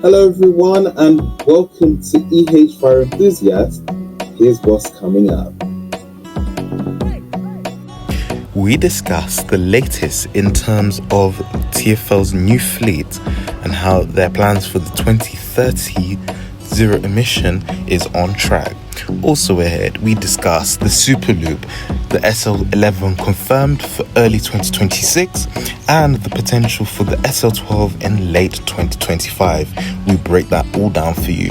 Hello everyone and welcome to EH Fire Enthusiast. Here's what's coming up. We discuss the latest in terms of TfL's new fleet and how their plans for the 2030 zero emission is on track. Also ahead, we discuss the Superloop, the SL11 Confirmed for early 2026, and the potential for the SL12 in late 2025. We break that all down for you.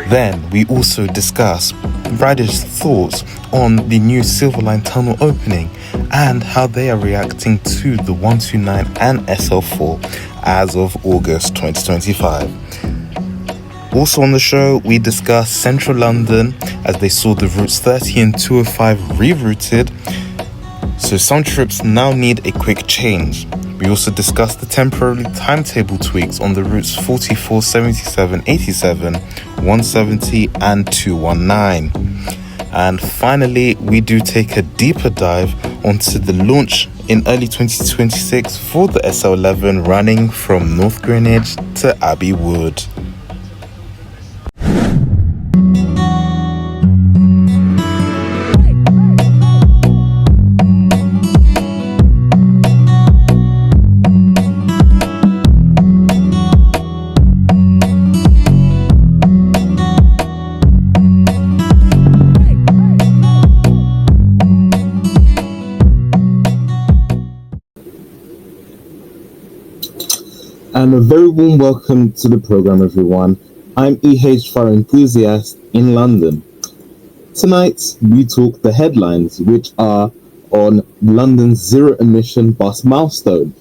Then we also discuss riders' thoughts on the new Silver Line tunnel opening and how they are reacting to the 129 and SL4 as of August 2025. Also on the show, we discuss central London as they saw the routes 30 and 205 rerouted, so some trips now need a quick change. We also discuss the temporary timetable tweaks on the routes 44, 77, 87, 170 and 219. And finally, we do take a deeper dive onto the launch in early 2026 for the SL11 running from North Greenwich to Abbey Wood. And a very warm welcome to the program, everyone. I'm EH Fire Enthusiast in London. Tonight, we talk the headlines, which are on London's zero-emission bus milestone.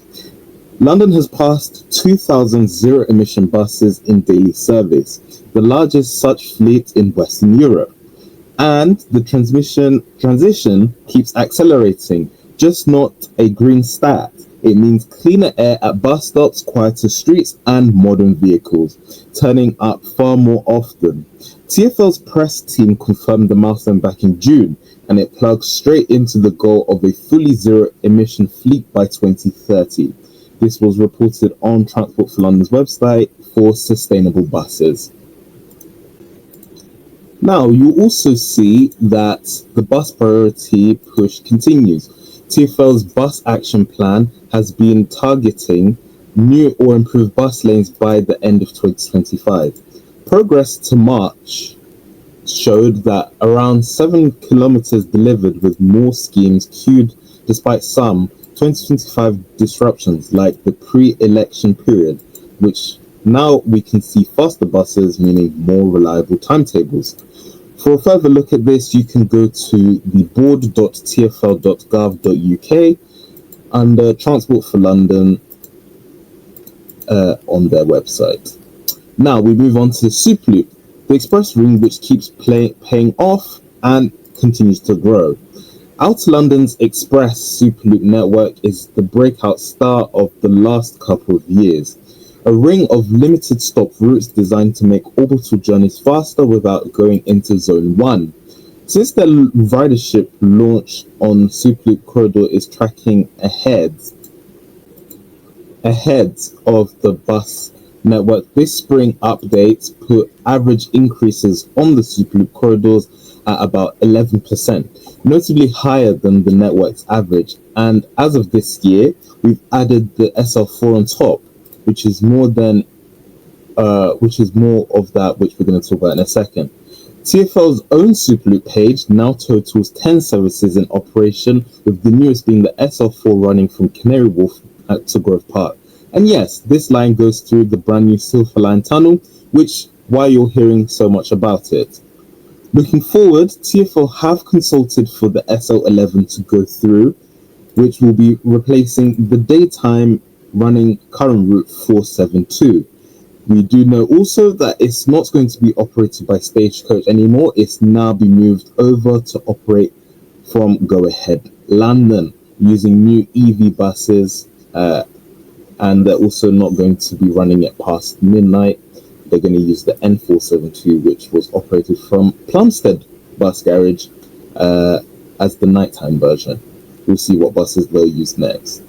London has passed 2,000 zero-emission buses in daily service, the largest such fleet in Western Europe. And the transition keeps accelerating, just not a green stat. It means cleaner air at bus stops, quieter streets, and modern vehicles, turning up far more often. TfL's press team confirmed the milestone back in June, and it plugs straight into the goal of a fully zero-emission fleet by 2030. This was reported on Transport for London's website for sustainable buses. Now, you also see that the bus priority push continues. TfL's bus action plan has been targeting new or improved bus lanes by the end of 2025. Progress to March showed that around 7 kilometers delivered with more schemes queued despite some 2025 disruptions like the pre-election period, which now we can see faster buses, meaning more reliable timetables. For a further look at this, you can go to the board.tfl.gov.uk under Transport for London on their website. Now we move on to the Superloop, the express ring which keeps paying off and continues to grow. Outer London's express Superloop network is the breakout star of the last couple of years. A ring of limited stop routes designed to make orbital journeys faster without going into Zone 1. Since the ridership launch on Superloop corridor is tracking ahead of the bus network, this spring updates put average increases on the Superloop corridors at about 11%, notably higher than the network's average. And as of this year, we've added the SL4 on top, which is more of that, which we're going to talk about in a second. TfL's own Superloop page now totals 10 services in operation, with the newest being the SL4 running from Canary Wharf to Grove Park. And yes, this line goes through the brand new Silver Line tunnel, which why you're hearing so much about it. Looking forward, TfL have consulted for the SL11 to go through, which will be replacing the daytime running current route 472. We do know also that it's not going to be operated by Stagecoach anymore. It's now been moved over to operate from Go Ahead London using new EV buses, and they're also not going to be running it past midnight. They're going to use the N472, which was operated from Plumstead Bus Garage as the nighttime version. We'll see what buses they'll use next.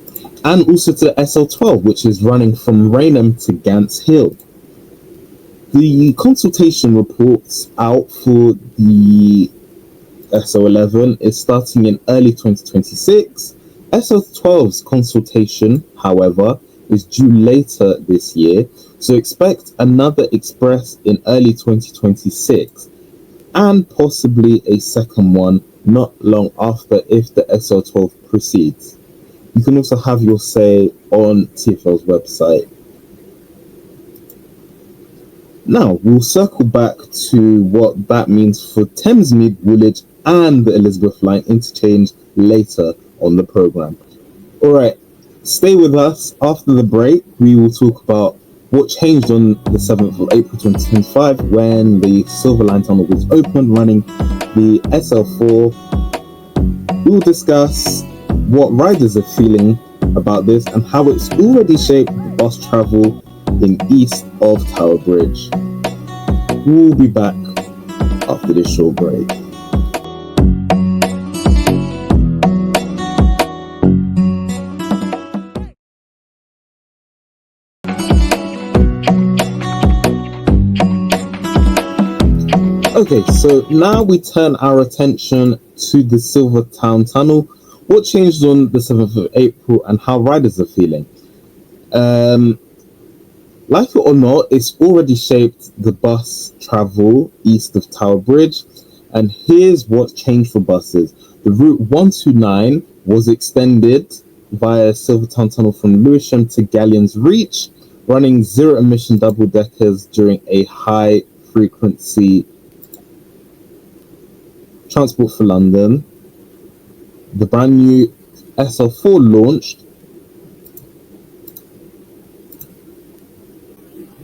And also to the SL12, which is running from Rainham to Gants Hill. The consultation reports out for the SL11 is starting in early 2026. SL12's consultation, however, is due later this year, so expect another express in early 2026 and possibly a second one not long after if the SL12 proceeds. You can also have your say on TfL's website. Now, we'll circle back to what that means for Thamesmead, Woolwich and the Elizabeth Line interchange later on the programme. Alright, stay with us. After the break, we will talk about what changed on the 7th of April 2025 when the Silver Line Tunnel was opened, running the SL4. We will discuss what riders are feeling about this and how it's already shaped bus travel in east of Tower Bridge. We'll be back after this short break. Okay, so now we turn our attention to the Silvertown Tunnel. What changed on the 7th of April and how riders are feeling? Like it or not, it's already shaped the bus travel east of Tower Bridge. And here's what changed for buses. The route 129 was extended via Silvertown Tunnel from Lewisham to Galleon's Reach, running zero emission double deckers during a high frequency Transport for London. The brand new SL4 launched.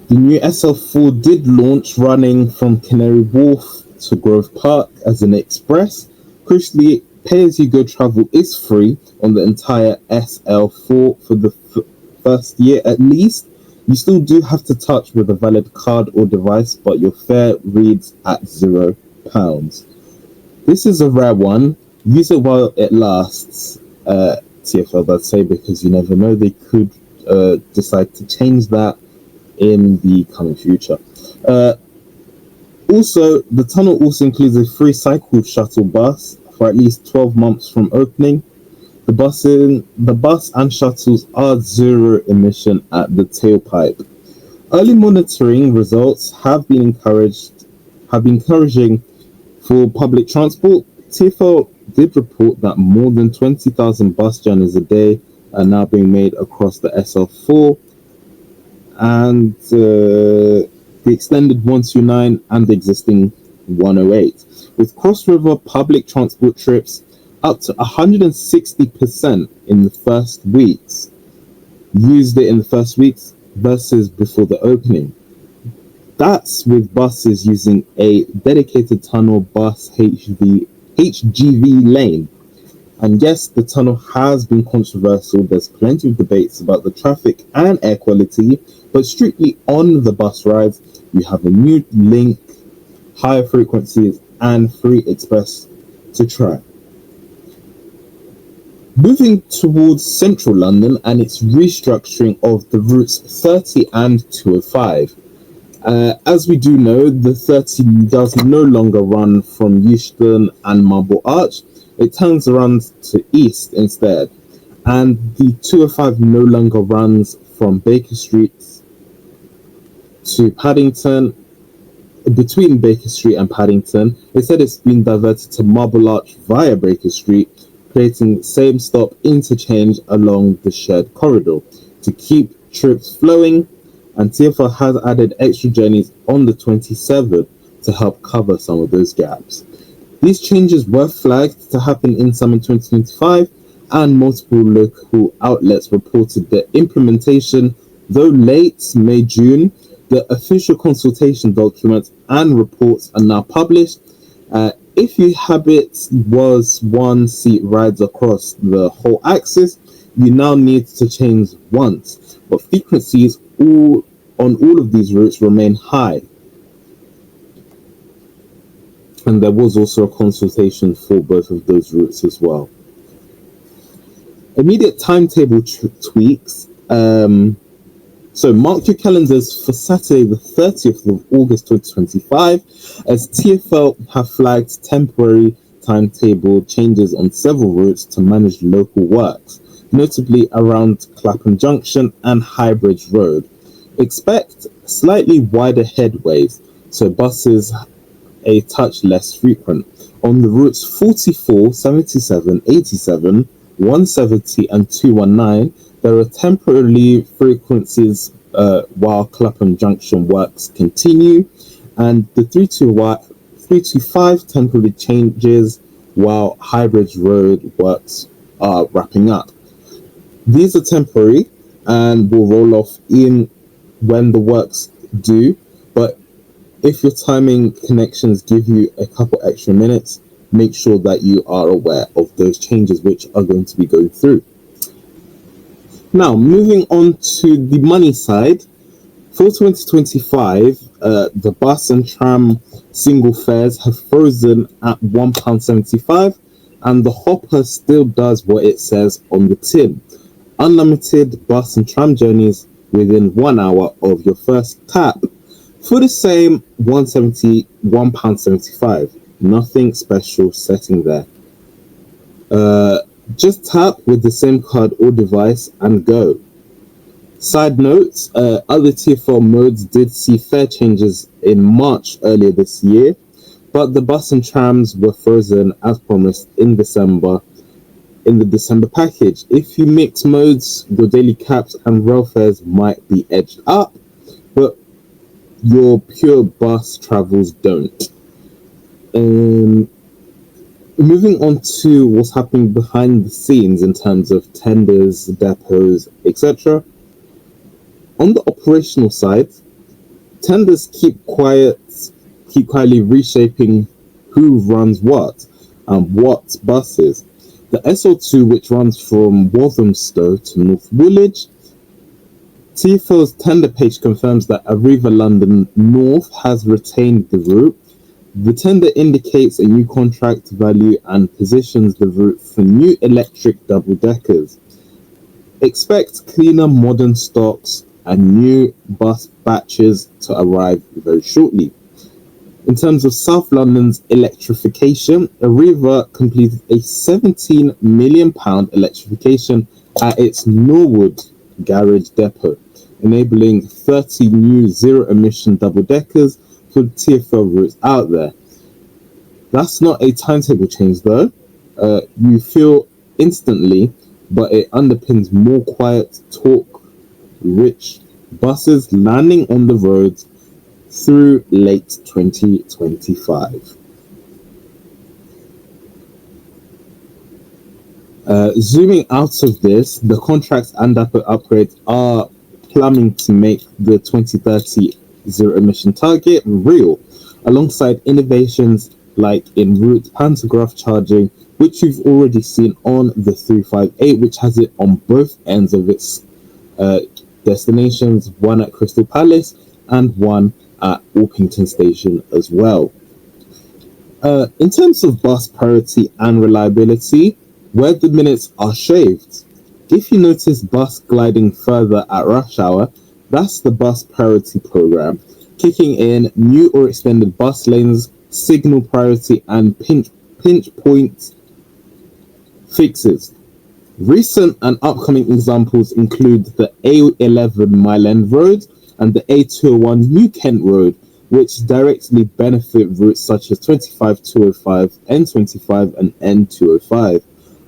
The new SL4 did launch running from Canary Wharf to Grove Park as an express. Crucially, pay-as-you-go travel is free on the entire SL4 for the first year at least. You still do have to touch with a valid card or device, but your fare reads at £0. This is a rare one. Use it while it lasts, TfL, I'd say, because you never know. They could decide to change that in the coming future. Also, the tunnel also includes a free cycle shuttle bus for at least 12 months from opening. The bus and shuttles are zero emission at the tailpipe. Early monitoring results have been encouraging for public transport. TfL did report that more than 20,000 bus journeys a day are now being made across the SL4 and the extended 129 and the existing 108, with cross-river public transport trips up to 160% in the first weeks. Used it in the first weeks versus before the opening. That's with buses using a dedicated tunnel bus HGV lane. And yes, the tunnel has been controversial. There's plenty of debates about the traffic and air quality, but strictly on the bus rides, you have a new link, higher frequencies, and free express to try. Moving towards central London and its restructuring of the routes 30 and 205. As we do know, the 30 does no longer run from Euston and Marble Arch. It turns around to east instead. And the 205 no longer runs from Baker Street to Paddington, between Baker Street and Paddington. Instead, it's been diverted to Marble Arch via Baker Street, creating same stop interchange along the shared corridor to keep trips flowing. And TfL has added extra journeys on the 27th to help cover some of those gaps. These changes were flagged to happen in summer 2025, and multiple local outlets reported their implementation, though late May-June. The official consultation documents and reports are now published. If your habit was one seat rides across the whole axis, you now need to change once, but frequencies on all of these routes remain high. And there was also a consultation for both of those routes as well. Immediate timetable tweaks. So mark your calendars for Saturday the 30th of August 2025 as TfL have flagged temporary timetable changes on several routes to manage local works, notably around Clapham Junction and Highbridge Road. Expect slightly wider headways, so buses a touch less frequent. On the routes 44, 77, 87, 170 and 219, there are temporary frequencies while Clapham Junction works continue, and the 325 temporary changes while Highbridge Road works are wrapping up. These are temporary and will roll off in when the works do, but if your timing connections give you a couple extra minutes, make sure that you are aware of those changes which are going to be going through. Now, moving on to the money side, for 2025, the bus and tram single fares have frozen at £1.75, and the hopper still does what it says on the tin. Unlimited bus and tram journeys within 1 hour of your first tap. For the same £1.75, nothing special setting there. Just tap with the same card or device and go. Side notes, other TfL modes did see fare changes in March earlier this year, but the bus and trams were frozen as promised in the December package. If you mix modes, your daily caps and rail fares might be edged up, but your pure bus travels don't. Moving on to what's happening behind the scenes in terms of tenders, depots, etc. On the operational side, tenders keep quietly reshaping who runs what and what buses. The SL2, which runs from Walthamstow to North Woolwich, TfL's tender page confirms that Arriva London North has retained the route. The tender indicates a new contract value and positions the route for new electric double-deckers. Expect cleaner modern stocks and new bus batches to arrive very shortly. In terms of South London's electrification, Arriva completed a £17 million electrification at its Norwood garage depot, enabling 30 new zero-emission double-deckers for TfL routes out there. That's not a timetable change though. You feel instantly, but it underpins more quiet, torque-rich buses landing on the roads through late 2025. Zooming out of this, the contracts and depot upgrades are plumbing to make the 2030 zero-emission target real, alongside innovations like in-route pantograph charging, which you've already seen on the 358, which has it on both ends of its destinations, one at Crystal Palace and one at Orpington Station as well. In terms of bus priority and reliability, where the minutes are shaved, if you notice bus gliding further at rush hour, that's the bus priority program, kicking in new or extended bus lanes, signal priority and pinch point fixes. Recent and upcoming examples include the A11 Mile End Road and the A201 New Kent Road, which directly benefit routes such as 25205, N25 and N205.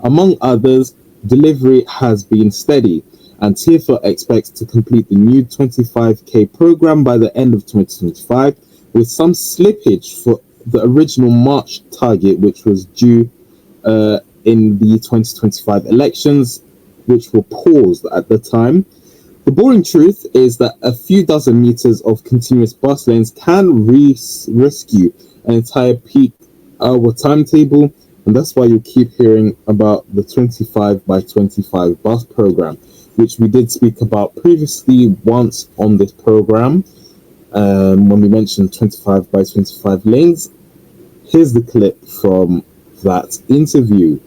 Among others, delivery has been steady, and TfL expects to complete the new 25k program by the end of 2025, with some slippage for the original March target, which was due in the 2025 elections, which were paused at the time. The boring truth is that a few dozen meters of continuous bus lanes can rescue an entire peak hour timetable, and that's why you keep hearing about the 25 by 25 bus program, which we did speak about previously once on this program when we mentioned 25 by 25 lanes. Here's the clip from that interview.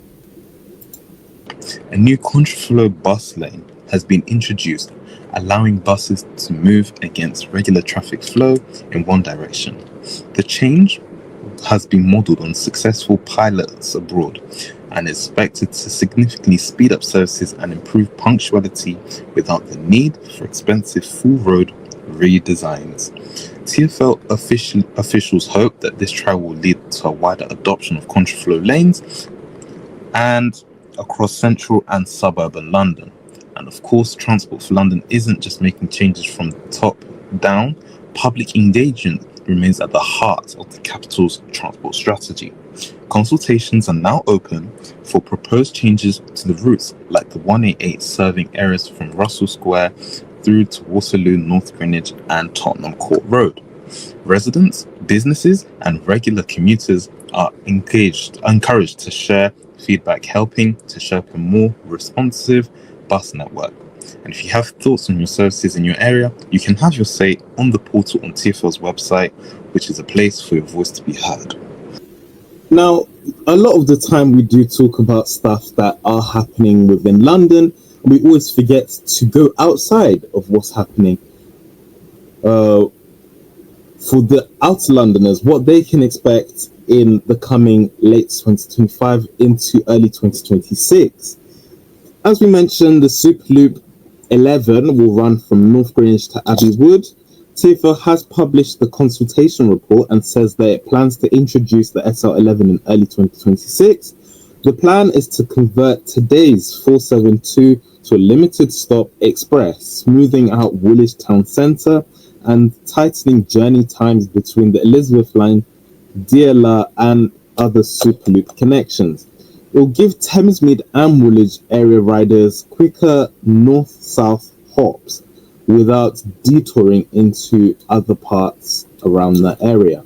A new contraflow bus lane has been introduced allowing buses to move against regular traffic flow in one direction. The change has been modelled on successful pilots abroad and is expected to significantly speed up services and improve punctuality without the need for expensive full road redesigns. TfL officials hope that this trial will lead to a wider adoption of contraflow lanes and across central and suburban London. And of course, Transport for London isn't just making changes from the top down. Public engagement remains at the heart of the capital's transport strategy. Consultations are now open for proposed changes to the routes, like the 188 serving areas from Russell Square through to Waterloo, North Greenwich and Tottenham Court Road. Residents, businesses and regular commuters are encouraged to share feedback, helping to shape a more responsive bus network. And if you have thoughts on your services in your area, you can have your say on the portal on TfL's website, which is a place for your voice to be heard. Now, a lot of the time we do talk about stuff that are happening within London, and we always forget to go outside of what's happening. For the outer Londoners, what they can expect in the coming late 2025 into early 2026. As we mentioned, the Superloop 11 will run from North Greenwich to Abbey Wood. TfL has published the consultation report and says that it plans to introduce the SL11 in early 2026. The plan is to convert today's 472 to a limited stop express, smoothing out Woolwich Town Centre and tightening journey times between the Elizabeth Line, DLR and other Superloop connections. It will give Thamesmead and Woolwich area riders quicker north-south hops without detouring into other parts around that area.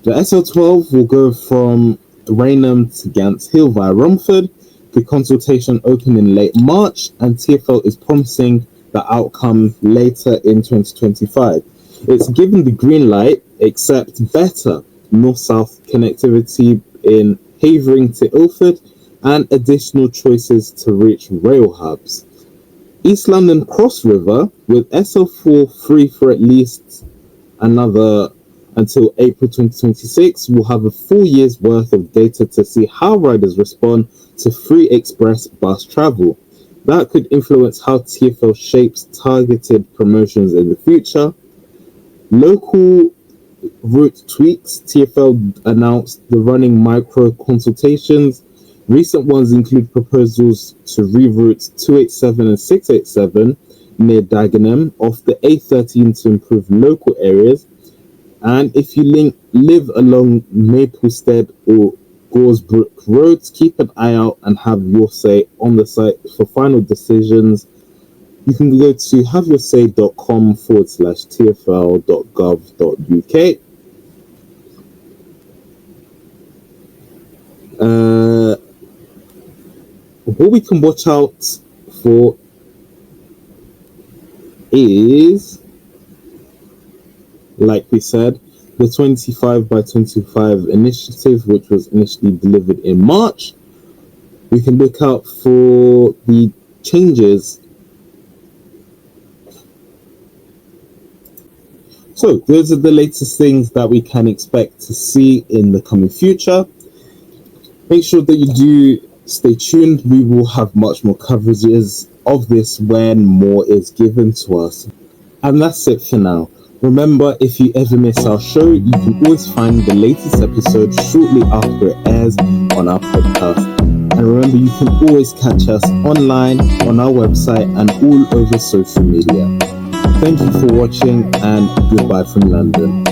The SL12 will go from Rainham to Gants Hill via Romford. The consultation opened in late March and TfL is promising the outcome later in 2025. It's given the green light, except better north-south connectivity in Havering to Ilford and additional choices to reach rail hubs. East London Cross River, with SL4 free for at least another until April 2026, will have a full year's worth of data to see how riders respond to free express bus travel. That could influence how TfL shapes targeted promotions in the future. Local route tweaks. TfL announced the running micro consultations. Recent ones include proposals to reroute 287 and 687 near Dagenham off the A13 to improve local areas. And if you live along Maplestead or Goresbrook roads, keep an eye out and have your say on the site. For final decisions, you can go to haveyoursay.com/tfl.gov.uk. What we can watch out for is, like we said, the 25 by 25 initiative, which was initially delivered in March. We can look out for the changes. So those are the latest things that we can expect to see in the coming future. Make sure that you do stay tuned. We will have much more coverages of this when more is given to us. And that's it for now. Remember, if you ever miss our show, you can always find the latest episode shortly after it airs on our podcast. And remember, you can always catch us online on our website and all over social media. Thank you for watching and goodbye from London.